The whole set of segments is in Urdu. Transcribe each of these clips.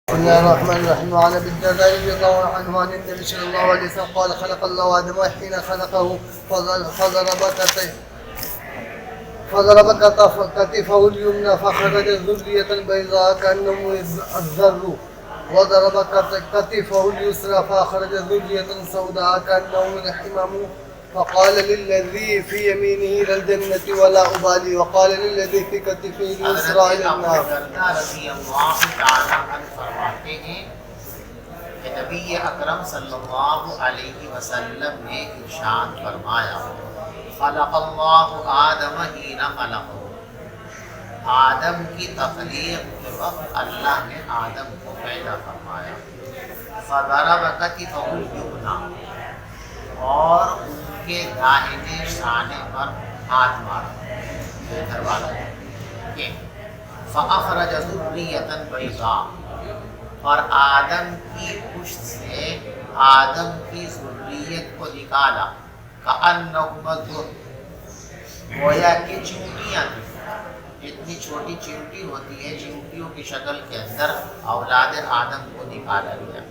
بسم الله الرحمن الرحيم. وعن ابي الدرداء رضي الله عنه عن النبي صلى الله عليه وسلم قال خلق الله آدم حين خلقه فضرب كتفه اليمنى فخرج ذرية بيضاء كأنه الذر، وضرب كتفه اليسرى فأخرج ذرية سوداء كأنه الحمام، فقال للذي في يمينه إلى الجنة ولا أبالي، وقال للذي في كتفه اليسرى إلى النار. رضی اللہ تعالی عنہ فرماتے ہیں کہ نبی اکرم صلی اللہ علیہ وسلم نے ارشاد فرمایا خلق اللہ آدم حین خلقہ، آدم کی تخلیق کے وقت اللہ نے آدم کو پیدا فرمایا، فضرب کتفہ الیمنی، اور ان کے داہنے شانے پر ہاتھ مارا گھر والا کہ فأخرج ذریة بیضاء، اور آدم کی پشت سے آدم کی ذریت کو نکالا، کأنہم الذر، گویا کہ چیونٹیاں تھیں، اتنی چھوٹی چیونٹی ہوتی ہے، چیونٹیوں کی شکل کے اندر اولاد آدم کو نکالا گیا۔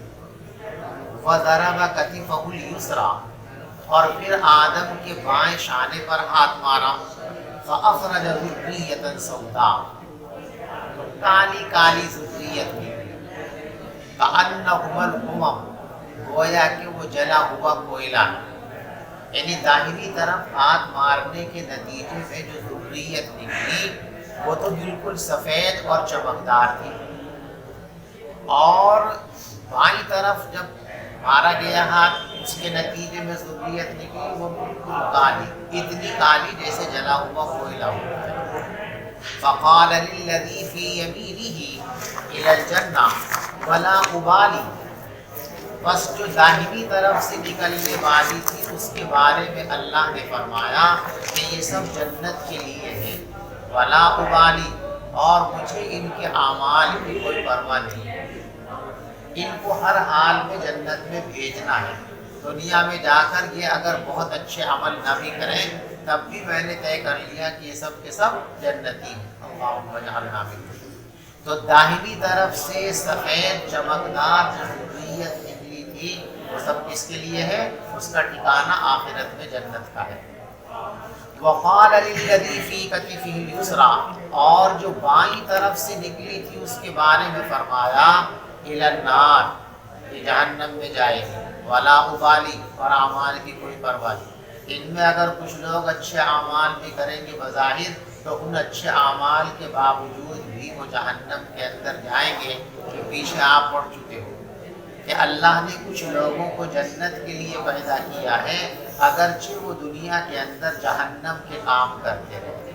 وضرب کتفہ الیسریٰ، اور پھر آدم کے بائیں شانے پر ہاتھ مارا، فأخرج ذریة سوداء، کالی کالی ذریت نکلی، کأنہم الحمم، گویا کہ وہ جلا ہوا کوئلہ، یعنی ظاہری طرف ہاتھ مارنے کے نتیجے میں جو ذریت نکلی وہ تو بالکل سفید اور چمکدار تھی، اور بائیں طرف جب مارا گیا ہاتھ اس کے نتیجے میں ذریت نکلی وہ بالکل کالی، اتنی کالی جیسے جلا ہوا کوئلہ ہوتا ہے۔ فقال للذی فی یمینہ الی الجنہ ولا ابالی، بس جو داہنی طرف سے نکلنے والی تھی اس کے بارے میں اللہ نے فرمایا کہ یہ سب جنت کے لیے ہے، ولا ابالی، اور مجھے ان کے اعمال کی کوئی پرواہ نہیں ہے، ان کو ہر حال میں جنت میں بھیجنا ہے، دنیا میں جا کر یہ اگر بہت اچھے عمل نہ بھی کریں تب بھی میں نے طے کر لیا کہ یہ سب کے سب جنتی ہیں، اللہم اجعلنا منہم۔ تو داہنی طرف سے سفید چمکدار جو ذریت نکلی تھی وہ سب کس کے لیے ہے؟ اس کا ٹھکانہ آخرت میں جنت کا ہے۔ وقال للذی فی کتفہ الیسریٰ، اور جو بائیں طرف سے نکلی تھی اس کے بارے میں فرمایا الی النار، یہ جہنم میں جائے گی، ولا ابالی، اور اعمال کی کوئی پرواہ نہیں۔ ان میں اگر کچھ لوگ اچھے اعمال بھی کریں گے بظاہر تو ان اچھے اعمال کے باوجود بھی وہ جہنم کے اندر جائیں گے، جو پیچھے آپ پڑھ چکے ہو کہ اللہ نے کچھ لوگوں کو جنت کے لیے پیدا کیا ہے اگرچہ وہ دنیا کے اندر جہنم کے کام کرتے رہے،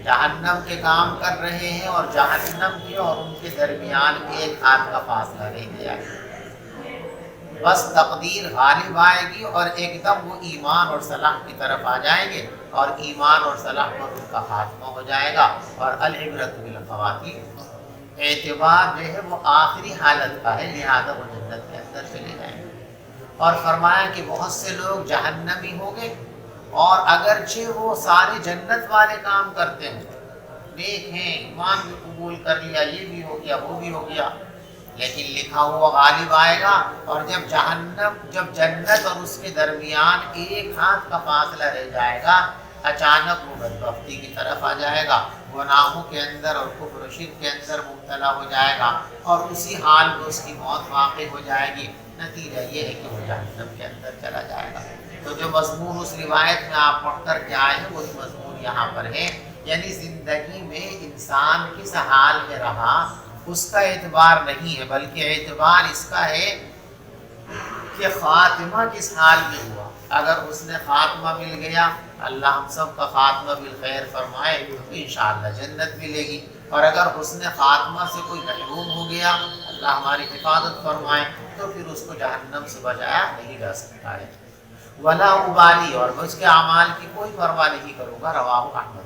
جہنم کے کام کر رہے ہیں، اور جہنم کے اور ان کے درمیان ایک ہاتھ کا فاصلہ رہ گیا ہے، بس تقدیر غالب آئے گی اور ایک دم وہ ایمان اور صلاح کی طرف آ جائیں گے، اور ایمان اور صلاح پر ان کا خاتمہ ہو جائے گا۔ اور العبرۃ بالخواتیم، اعتبار جو ہے وہ آخری حالت کا ہے، لہذا وہ جنت کے اندر چلے جائیں گے۔ اور فرمایا کہ بہت سے لوگ جہنمی ہوں گے، اور اگرچہ وہ سارے جنت والے کام کرتے ہیں، نیک ہیں، ایمان بھی قبول کر لیا، یہ بھی ہو گیا وہ بھی ہو گیا، لیکن لکھا ہوا غالب آئے گا، اور جب جنت اور اس کے درمیان ایک ہاتھ کا فاصلہ رہ جائے گا اچانک وہ بدبختی کی طرف آ جائے گا، گناہوں کے اندر اور کفر و شرک کے اندر مبتلا ہو جائے گا، اور اسی حال میں اس کی موت واقع ہو جائے گی۔ نتیجہ یہ ہے کہ وہ جہنم کے اندر چلا جائے گا۔ تو جو مضمون اس روایت میں آپ پڑھ کر کے آئے ہیں وہی مضمون یہاں پر ہے، یعنی زندگی میں انسان کس حال میں رہا اس کا اعتبار نہیں ہے، بلکہ اعتبار اس کا ہے کہ خاتمہ کس حال میں ہوا۔ اگر حسن خاتمہ مل گیا، اللہ ہم سب کا خاتمہ بالخیر فرمائے، تو انشاءاللہ جنت ملے گی، اور اگر حسن خاتمہ سے کوئی محروم ہو گیا، اللہ ہماری حفاظت فرمائے، تو پھر اس کو جہنم سے بچایا نہیں جا سکتا ہے۔ ولا ابالی، اور میں اس کے اعمال کی کوئی پرواہ نہیں کروں گا، رواہ احمد۔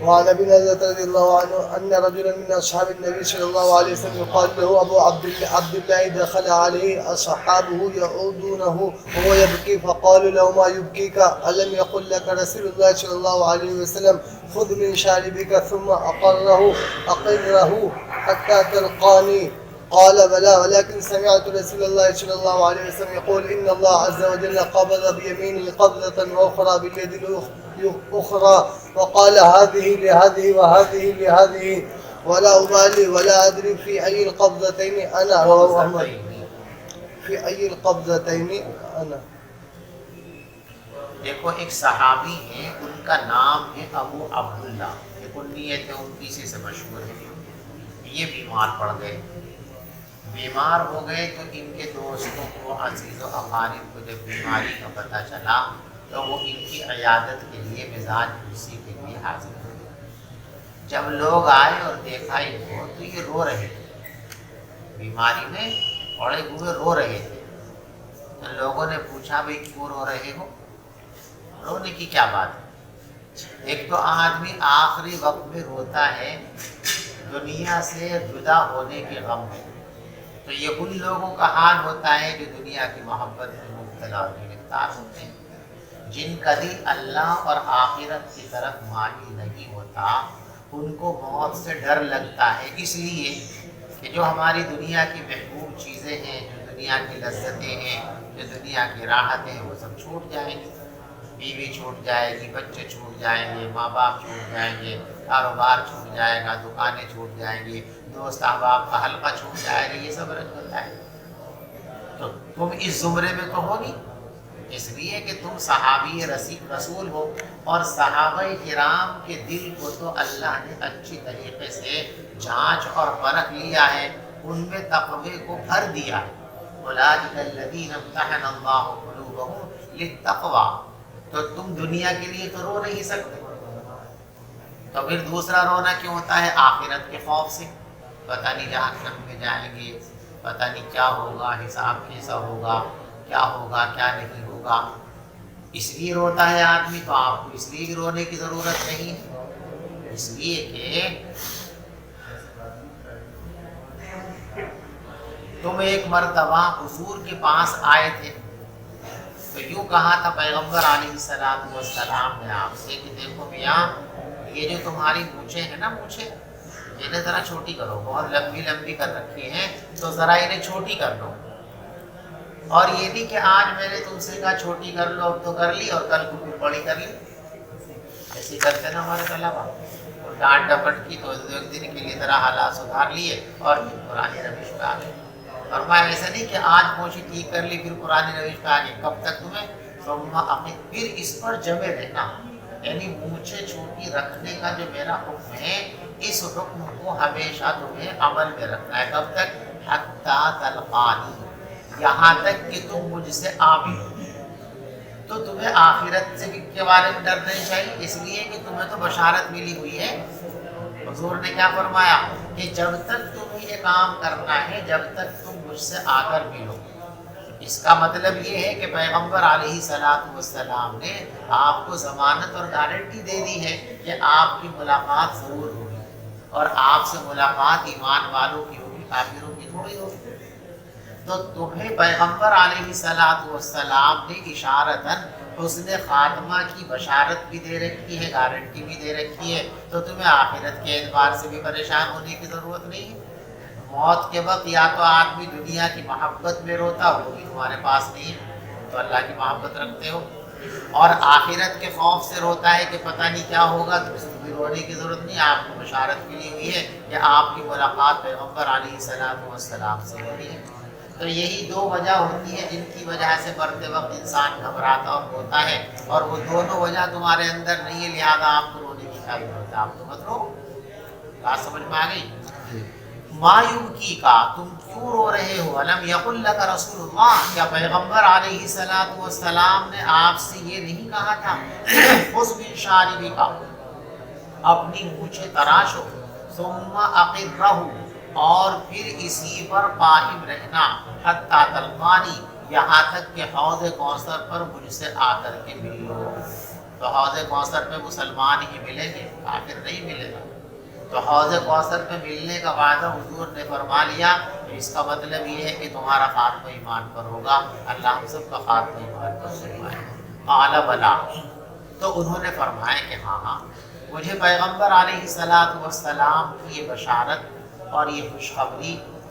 وعن ابي هريره رضي الله عنه ان رجلا من اصحاب النبي صلى الله عليه وسلم يقال له ابو عبد الله دخل عليه اصحابه يعودونه وهو يبكي فقالوا له ما يبكيك الم يقل لك رسول الله صلى الله عليه وسلم خذ من شاربك ثم اقره حتى تلقاني قال بلى ولكن سمعت رسول الله صلى الله عليه وسلم يقول إن الله عز وجل قبض بيمينه قبضة وأخرى باليد الأخرى وقال هذه لهذه وهذه لهذه ولا أبالي ولا أدري في أي القبضتين أنا. رواه أحمد. في أي القبضتين أنا. دیکھو ایک صحابی ہیں، ان کا نام ہے ابو عبداللہ، یہ کنیت ہے ان کی، اسی سے مشہور ہے. یہ بیمار پڑ گئے، بیمار ہو گئے تو ان کے دوستوں کو، عزیز و اقارب کو جب بیماری کا پتہ چلا تو وہ ان کی عیادت کے لیے مزاج پرسی کے لیے حاضر ہوئے. جب لوگ آئے اور دیکھا ان کو تو یہ رو رہے تھے، بیماری میں پڑے ہوئے رو رہے تھے. تو لوگوں نے پوچھا بھئی کیوں رو رہے ہو؟ رونے کی کیا بات ہے؟ ایک تو آدمی آخری وقت میں روتا ہے دنیا سے جدا ہونے کے غم میں، تو یہ ان لوگوں کا حال ہوتا ہے جو دنیا کی محبت میں مبتلا اور گرفتار ہوتے ہیں، جن کا دل اللہ اور آخرت کی طرف مائل نہیں ہوتا. ان کو موت سے ڈر لگتا ہے، اس لیے کہ جو ہماری دنیا کی محبوب چیزیں ہیں، جو دنیا کی لذتیں ہیں، جو دنیا کی راحتیں ہیں، وہ سب چھوٹ جائیں گی. بیوی چھوٹ جائے گی، بچے چھوٹ جائیں گے، ماں باپ چھوٹ جائیں گے، کاروبار چھوٹ جائے گا، دکانیں چھوٹ جائیں گی، دوست احباب کا حلقہ چھوٹ جائے گا، یہ سب رنج ہوتا ہے. تو تم اس زمرے میں تو ہو نہیں، اس لیے کہ تم صحابی رسول ہو، اور صحابہ کرام کے دل کو تو اللہ نے اچھی طریقے سے جانچ اور پرکھ لیا ہے، ان میں تقوی کو بھر دیا ہے. اولئک الذین امتحن اللہ قلوبهم للتقوی. تو تم دنیا کے لیے تو رو نہیں سکتے، تو پھر دوسرا رونا کیوں ہوتا ہے؟ آخرت کے خوف سے. پتہ نہیں جہنم میں جائیں گے، پتہ نہیں کیا ہوگا، حساب کیسا ہوگا، کیا ہوگا کیا نہیں ہوگا، اس لیے روتا ہے آدمی. تو آپ کو اس لیے بھی رونے کی ضرورت نہیں ہے، اس لیے کہ تم ایک مرتبہ حضور کے پاس آئے تھے تو یوں کہا تھا پیغمبر علیہ السلام نے آپ سے کہ دیکھو میاں، یہ جو تمہاری مونچھیں ہیں نا، مونچھیں انہیں ذرا چھوٹی کرو، بہت لمبی لمبی کر رکھی ہیں، تو ذرا انہیں چھوٹی کر لو. اور یہ نہیں کہ آج میں نے تم سے کہا چھوٹی کر لو، اب تو کر لی، اور کل کو پھر بڑی کر لی. ایسے کرتے نا ہمارے طلبا، ڈانٹ ڈپٹ کی تو ایک دن کے لیے ذرا حالات سدھار لیے اور پھر پرانی روش پہ آ گئے. اور میں ایسا نہیں کہ آج موچی ٹھیک کر لی پھر پرانی روش پہ آگے. کب تک تمہیں؟ پھر اس پر جمے رہنا، یعنی مونچھیں چھوٹی رکھنے کا جو میرا حکم ہے، اس حکم کو ہمیشہ تمہیں عمل میں رکھنا ہے. کب تک؟ حتی تلقانی، یہاں تک کہ تم مجھ سے عامل ہو. تو تمہیں آخرت سے بھی کے بارے میں ڈر نہیں چاہیے، اس لیے کہ تمہیں تو بشارت ملی ہوئی ہے. حضور نے کیا فرمایا کہ جب تک تم یہ کام کرنا ہے، جب تک تم مجھ سے آ کر ملو. اس کا مطلب یہ ہے کہ پیغمبر علیہ السلام نے آپ کو ضمانت اور گارنٹی دے دی ہے کہ آپ کی ملاقات ضرور ہوگی، اور آپ سے ملاقات ایمان والوں کی ہوگی، کافروں کی تھوڑی ہوگی. تو تمہیں پیغمبر علیہ السلام نے اشارتاً حسن خاتمہ کی بشارت بھی دے رکھی ہے، گارنٹی بھی دے رکھی ہے. تو تمہیں آخرت کے اعتبار سے بھی پریشان ہونے کی ضرورت نہیں ہے. موت کے وقت یا تو آدمی دنیا کی محبت میں روتا، وہ بھی تمہارے پاس نہیں ہے، تو اللہ کی محبت رکھتے ہو، اور آخرت کے خوف سے روتا ہے کہ پتہ نہیں کیا ہوگا، تو اس میں بھی رونے کی ضرورت نہیں. آپ کو بشارت ملی ہوئی ہے کہ آپ کی ملاقات پیغمبر علیہ السلام سے ہو رہی ہے. تو یہی دو وجہ ہوتی ہے جن کی وجہ سے مرتے وقت انسان گھبراتا اور روتا ہے، اور وہ دونوں وجہ تمہارے اندر نہیں ہے، لہذا آپ کو رونے کی کیا ضرورت ہے، آپ تو مت رو. بات سمجھ میں آ گئی؟ ما یبکی کا، تم کیوں رو رہے ہو؟ الم یقل لک رسول اللہ، کیا پیغمبر علیہ السلام نے آپ سے یہ نہیں کہا تھا خذ من شاربک، اپنی مونچھیں تراشو، ثم اقرہ، اور پھر اسی پر قائم رہنا، حتی تلقانی، یہاں تک کہ حوض کوثر پر مجھ سے آ کر کے مل لو. تو حوض کوثر پہ مسلمان ہی ملیں گے، کافر نہیں ملے گا. تو حوض کوثر پہ ملنے کا وعدہ حضور نے فرما لیا. اس کا مطلب یہ ہے کہ تمہارا خاتمہ ایمان پر ہوگا. اللہ ہم سب کا خاتمہ ایمان پر فرمائے. قال بلا، تو انہوں نے فرمایا کہ ہاں، مجھے پیغمبر علیہ السلام کی یہ بشارت اور یہ خوشخبری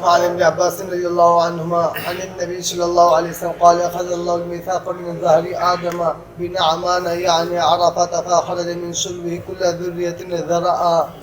وعن ابن عباس رضي الله عنهما عن النبي صلى الله عليه وسلم قال أخذ الله الميثاق من ظهر آدم بنعمان يعني عرفة فأخرج من صلبه كل ذرية ذرعا۔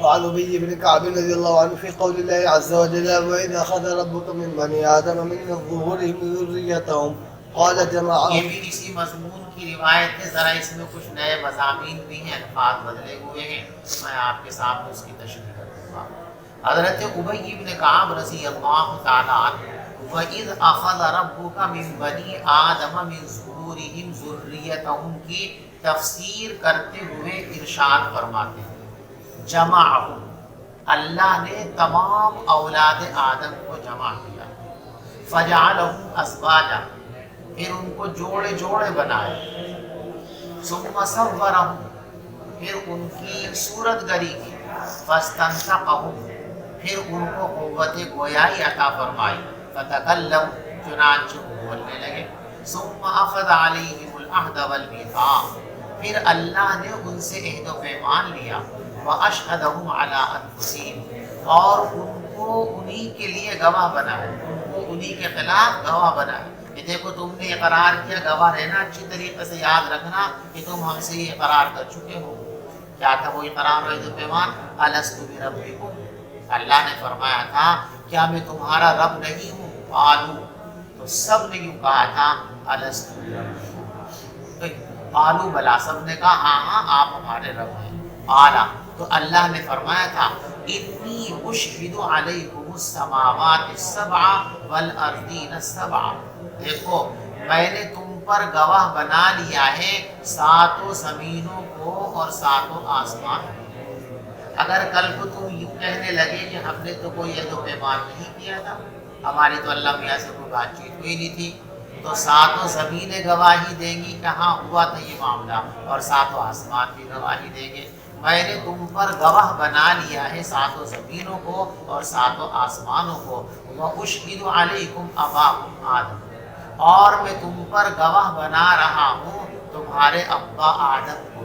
وعن أبي بن كعب رضي الله عنه في قول الله عز وجل وإذ أخذ ربك من بني آدم من ظهورهم ذريتهم قال جماعة. یہ بھی اسی مضمون کی روایت ہے، ذرا اس میں کچھ نئے مضامین بھی ہیں، الفاظ بدلے ہوئے ہیں، میں آپ کے سامنے اس کی تشریح کروں گا۔ حضرت ابی بن کعب رضی اللہ تعالیٰ عنہ وَإِذْ أَخَذَ رَبُّكَ مِنْ بَنِي آدَمَ مِنْ ظُهُورِهِمْ ذُرِّيَّتَهُمْ کی تفسیر کرتے ہوئے ارشاد فرماتے ہیں جمعہم، اللہ نے تمام اولاد آدم کو جمع کیا، فجعلہم ازواجا، پھر ان کو جوڑے جوڑے بنائے، ثم صورہم، پھر ان کی صورت گری کی، فاستنطقہم، پھر ان کو قوت گویائی عطا فرمائی، فتکلم، چنانچہ بولنے لگے، ثم اخذ علیہم العہد والمیثاق، پھر اللہ نے ان سے عہد و پیمان لیا، واشہدہم علی انفسہم، اور ان کو انہی کے لیے گواہ بنائے، ان کو انہی کے خلاف گواہ بنائے۔ کہ دیکھو تم نے اقرار کیا، گواہ رہنا، اچھی طریقے سے یاد رکھنا کہ تم ہم سے یہ اقرار کر چکے ہو۔ کیا تھا وہ اقرار و عہد و پیمان؟ الست بربکم، اللہ نے فرمایا تھا کیا میں تمہارا رب نہیں ہوں؟ قالوا، تو سب نے یوں کہا تھا الست بربکم، قالوا بلا، سب نے کہا ہاں ہاں آپ ہمارے رب ہیں۔ قال، تو اللہ نے فرمایا تھا انی اشہد علیکم السماوات السبع والارضین السبع، دیکھو میں نے تم پر گواہ بنا لیا ہے ساتوں زمینوں کو اور ساتوں آسمان کو۔ اگر کل کو تم یوں کہنے لگے کہ ہم نے تو کوئی عہد و پیمان نہیں کیا تھا، ہماری تو اللہ میاں سے کوئی بات چیت ہوئی نہیں تھی، تو ساتوں زمینیں گواہی دیں گی کہ ہاں ہوا تھا یہ معاملہ، اور ساتوں آسمان بھی گواہی دیں گے۔ میں نے تم پر گواہ بنا لیا ہے ساتوں زمینوں کو اور ساتوں آسمانوں کو، وَأُشْهِدُ عَلَيْكُمْ أَبَاكُمْ آدم، اور میں تم پر گواہ بنا رہا ہوں تمہارے ابا آدم کو،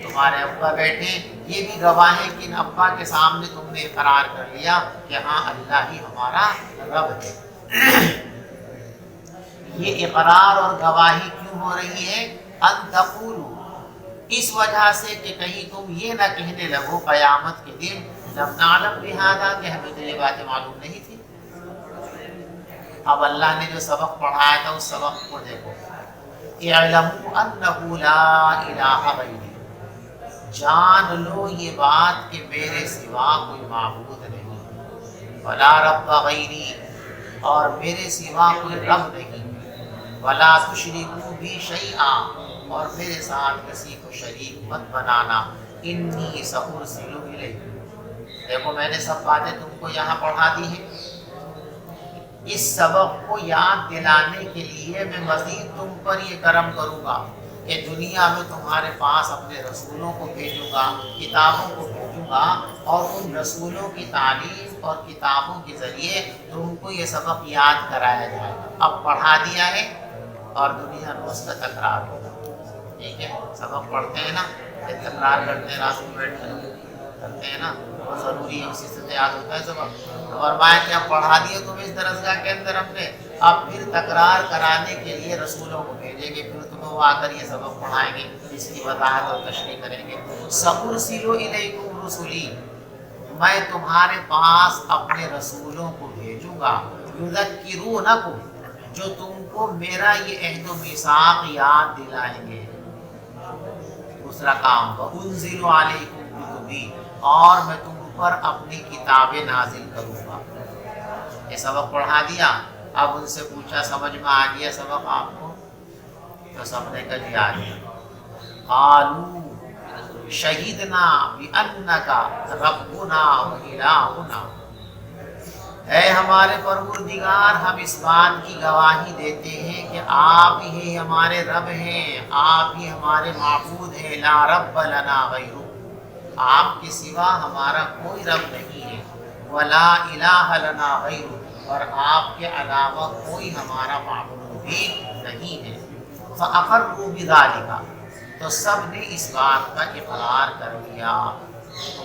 تمہارے ابا بیٹے یہ بھی گواہ ہیں کہ ان ابا کے سامنے تم نے اقرار کر لیا کہ ہاں اللہ ہی ہمارا رب ہے۔ یہ اقرار اور گواہی کیوں ہو رہی ہے؟ ان تقولوا، اس وجہ سے کہ کہیں تم یہ نہ کہنے لگو قیامت کے دن لم نعلم بہذا، کہ ہمیں تو یہ باتیں معلوم نہیں تھی۔ اب اللہ نے جو سبق پڑھایا تھا اس سبق کو دیکھو، اعلموا انہ لا الہ غیری، جان لو یہ بات کہ میرے سوا کوئی معبود نہیں، ولا رب غیری، اور میرے سوا کوئی رب نہیں، ولا تشرکوا بی شیئا، اور میرے ساتھ کسی کو شریک مت بنانا، انی سأرسل الیکم۔ دیکھو میں نے سب باتیں تم کو یہاں پڑھا دی ہیں، اس سبق کو یاد دلانے کے لیے میں مزید تم پر یہ کرم کروں گا کہ دنیا میں تمہارے پاس اپنے رسولوں کو بھیجوں گا، کتابوں کو بھیجوں گا، اور ان رسولوں کی تعلیم اور کتابوں کے ذریعے تم کو یہ سبق یاد کرایا جائے گا۔ اب پڑھا دیا ہے اور دنیا میں اس کا تکرار ہوگا، ٹھیک ہے؟ سبق پڑھتے ہیں نا، تکرار کرتے ہیں، رات میں بیٹھتے ہیں، کرتے ہیں نا وہ ضروری ہے، اسی سے یاد ہوتا ہے سبق. تو فرمایا کہ اب پڑھا دیے تمہیں اس درسگاہ کے اندر ہم نے، اب پھر تکرار کرانے کے لیے رسولوں کو بھیجیں گے، پھر تمہیں وہ آ کر یہ سبق پڑھائیں گے، اس کی وضاحت اور تشریح کریں گے. سأرسل الیکم رسلی، میں تمہارے پاس اپنے رسولوں کو بھیجوں گا، یذکرونکم، جو تم کو میرا یہ عہد و میثاق یاد دلائیں گے. دوسرا کام وَأُنزِلُ عَلَيْكُمْ کتبی، اور میں تم پر اپنی کتابیں نازل کروں گا. یہ سبق پڑھا دیا. اب ان سے پوچھا سمجھ میں آ گیا سبق آپ کو؟ تو سب نے کہا جی آ گیا. قالوا شہدنا بأنک ربنا وإلہنا، اے ہمارے پروردگار ہم اس بات کی گواہی دیتے ہیں کہ آپ ہی ہمارے رب ہیں، آپ ہی ہمارے معبود ہیں. لا رب لنا غیرہ، آپ کے سوا ہمارا کوئی رب نہیں ہے. ولا الہ لنا غیرہ، اور آپ کے علاوہ کوئی ہمارا معبود بھی نہیں ہے. فاقروا بذلک، تو سب نے اس بات کا اقرار کر لیا.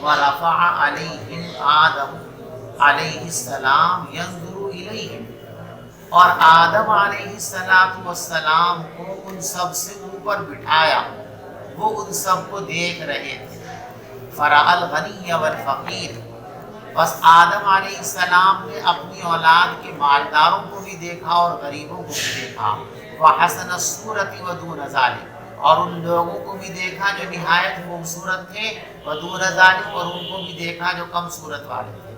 ورفع علیہم آدم علیہ السلام ینظر الیہم، اور آدم علیہ السلام کو ان سب سے اوپر بٹھایا، وہ ان سب کو دیکھ رہے تھے. فرأى الغنی والفقیر، بس آدم علیہ السلام نے اپنی اولاد کے مالداروں کو بھی دیکھا اور غریبوں کو بھی دیکھا. وحسن الصورۃ ودون ذلک، اور ان لوگوں کو بھی دیکھا جو نہایت خوبصورت تھے. ودون ذلک، اور ان کو بھی دیکھا جو کم صورت والے تھے.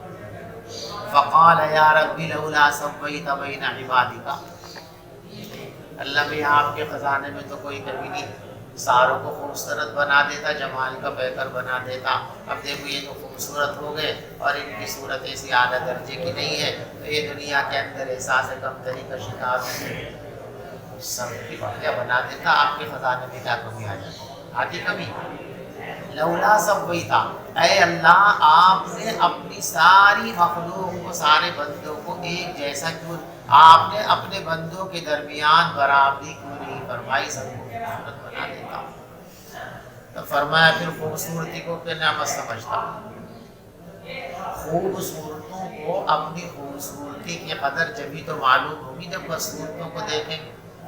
فقال یا رب لولا سویت بین عبادک، اللہ میں آپ کے خزانے میں تو کوئی کمی نہیں، ساروں کو خوبصورت بنا دیتا، جمال کا پیکر بنا دیتا. اب دیکھو یہ تو خوبصورت ہو گئے اور ان کی صورت ایسی اعلیٰ درجے کی نہیں ہے، تو یہ دنیا کے اندر احساس کمتری کا شکار ہوتے، سب کی بڑھیا بنا دیتا. آپ کے خزانے میں کیا کمی آ جاتی؟ آتی کمی؟ لولا سویتا، اے اللہ آپ نے اپنی ساری مخلوق کو، سارے بندوں کو ایک جیسا کیوں، آپ نے اپنے بندوں کے درمیان برابری کیوں نہیں فرمائی، سب کو خوبصورت بنا دیتا. تو فرمایا پھر خوبصورتی کو کیا نعمت سمجھتا؟ خوبصورتوں کو اپنی خوبصورتی کی قدر جبھی تو معلوم ہوگی جب بس صورتوں کو دیکھیں،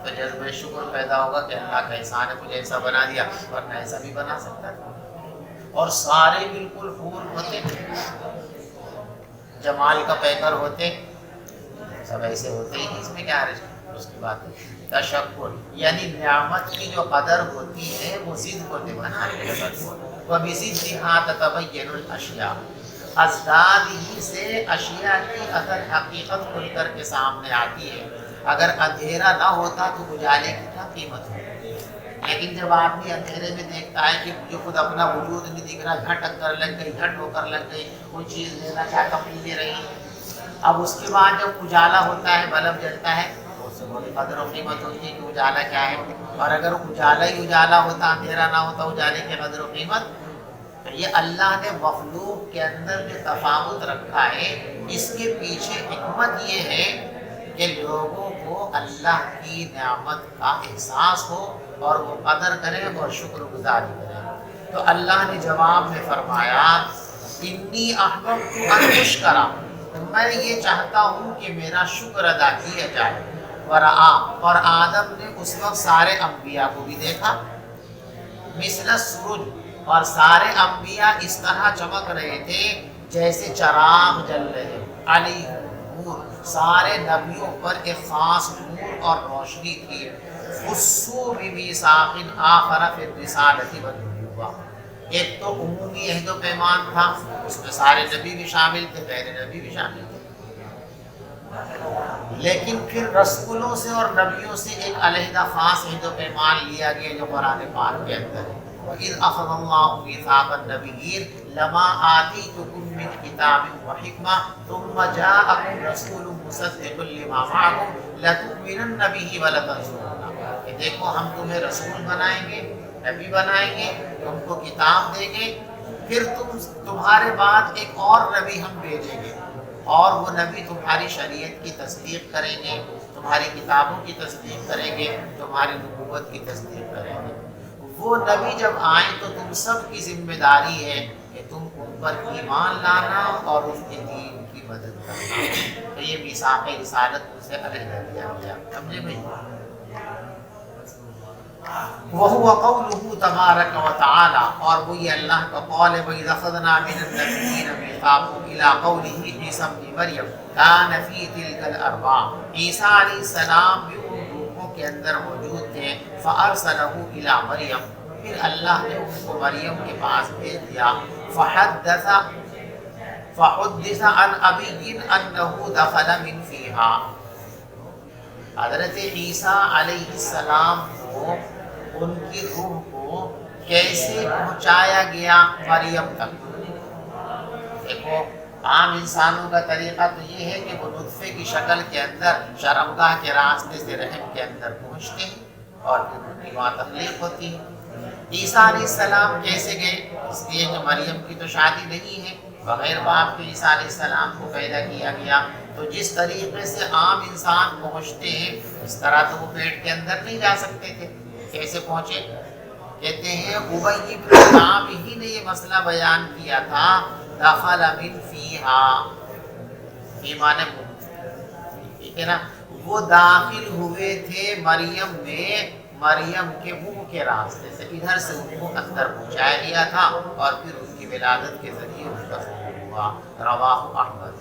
تو جذبہ شکر پیدا ہوگا کہ اللہ کا احسان ہے مجھے ایسا بنا دیا، ورنہ ایسا بھی بنا سکتا تھا. اور سارے بالکل حور ہوتے، جمال کا پیکر ہوتے، سب ایسے ہوتے ہی، اس میں کیا رہے اس کی بات ہے. تشکر یعنی نعمت کی جو قدر ہوتی ہے وہ ضد کو بنانے کے بعد وَبِضِدِّهَا تَتَبَيَّنُ الْأَشْيَاءُ، ازداد ہی سے اشیاء کی اثر حقیقت کھل کر کے سامنے آتی ہے. اگر اندھیرا نہ ہوتا تو اجالے کی کیا قیمت ہوتی، لیکن جب آدمی اندھیرے میں دیکھتا ہے کہ مجھے خود اپنا وجود نہیں دکھ رہا، جھٹ کر لگ گئی، جھٹ ہو کر لگ گئی، کوئی چیز لینا چاہتا پی لے رہی. اب اس کے بعد جب اجالا ہوتا ہے، بلب جلتا ہے، تو اس سے بڑی قدر و قیمت ہوتی ہے کہ اجالا کیا ہے. اور اگر اجالا ہی اجالا ہوتا، اندھیرا نہ ہوتا، اجالے کی قدر و قیمت. تو یہ اللہ نے مخلوق کے اندر جو تفاوت رکھا ہے، اس کے پیچھے حکمت یہ ہے کہ لوگوں کو اللہ کی نعمت کا احساس ہو اور وہ قدر کریں اور شکر گزاری کریں. تو اللہ نے جواب میں فرمایا انی احببت ان اشکر، میں یہ چاہتا ہوں کہ میرا شکر ادا کیا جائے. اور آدم نے اس وقت سارے انبیاء کو بھی دیکھا، مثل سورج، اور سارے انبیاء اس طرح چمک رہے تھے جیسے چراغ جل رہے. علی نور، سارے نبیوں پر ایک خاص نور اور روشنی تھی. خصو بمیثاق آخر فی الرسالۃ والنبوۃ، ایک تو عمومی عہد و پیمان تھا، اس میں سارے نبی بھی شامل تھے، غیر نبی بھی شامل تھے. لیکن پھر رسولوں سے اور نبیوں سے ایک علیحدہ خاص عہد و پیمان لیا گیا جو قرآن پاک کے اندر ہے. وَإِذْ أَخَذَ اللَّهُ مِيثَاقَ النَّبِيِّينَ لَمَا آتَيْتُكُم مِّن كِتَابٍ وَحِكْمَةٍ ثُمَّ جَاءَكُمْ رَسُولٌ مُّصَدِّقٌ لِّمَا مَعَكُمْ لَتُؤْمِنُنَّ بِهِ وَلَتَنصُرُنَّهُ، کہ دیکھو ہم تمہیں رسول بنائیں گے، نبی بنائیں گے، تم کو کتاب دیں گے، پھر تمہارے بعد ایک اور نبی ہم بھیجیں گے، اور وہ نبی تمہاری شریعت کی تصدیق کریں گے، تمہاری کتابوں کی تصدیق کریں گے، تمہاری نبوت کی تصدیق کریں گے. وہ نبی جب آئیں تو تم سب کی ذمہ داری ہے کہ تم ان پر ایمان لانا اور اس کے دین کی مدد کرنا. تو یہ میثاق رسالت سے علیحدہ کیا گیا. سمجھے بھائی؟ وَهُوَ قَوْلُهُ تَبَارَكَ وَتَعَالَى، اور وہی اللہ کا قول ہے. وَإِذَا أَخَذْنَا مِنَ النَّبِيِّينَ مِيثَاقَهُمْ إِلَى قَوْلِهِ عِيسَى ابْنِ مَرْيَمَ كَانَ فِي تِلْكَ الْأَرْبَعَةِ، عیسیٰ علیہ السلام بھی ان گروہوں کے اندر موجود تھے. فَأَرْسَلَهُ إِلَى مَرْيَمَ، پھر اللہ نے اس کو مریم کے پاس بھیج دیا. فحدث عن ابی انہ دخل من فیہا، حضرت عیسیٰ علیہ السلام کو ان کی روح کو کیسے پہنچایا گیا مریم تک. دیکھو عام انسانوں کا طریقہ تو یہ ہے کہ وہ نطفے کی شکل کے اندر شرمگاہ کے راستے سے رحم کے اندر پہنچتے ہیں اور پھر ان کی وہاں تخلیق ہوتی ہے. عیسیٰ علیہ السلام کیسے گئے؟ اس لیے کہ مریم کی تو شادی نہیں ہے، بغیر باپ کے عیسیٰ علیہ السلام کو پیدا کیا گیا. تو جس طریقے سے عام انسان پہنچتے ہیں اس طرح تو وہ پیٹ کے اندر نہیں جا سکتے تھے. کیسے پہنچے؟ کہتے ہیں ابی بن کعب ہی نے یہ مسئلہ بیان کیا تھا. دخل من فیہا، فی معنی ٹھیک ہے نا، وہ داخل ہوئے تھے مریم میں، مریم کے منہ کے راستے سے ادھر سے ان کو اندر پہنچایا گیا تھا اور پھر ان کی ولادت کے ذریعے ان کا ظہور ہوا. رواہ احمد.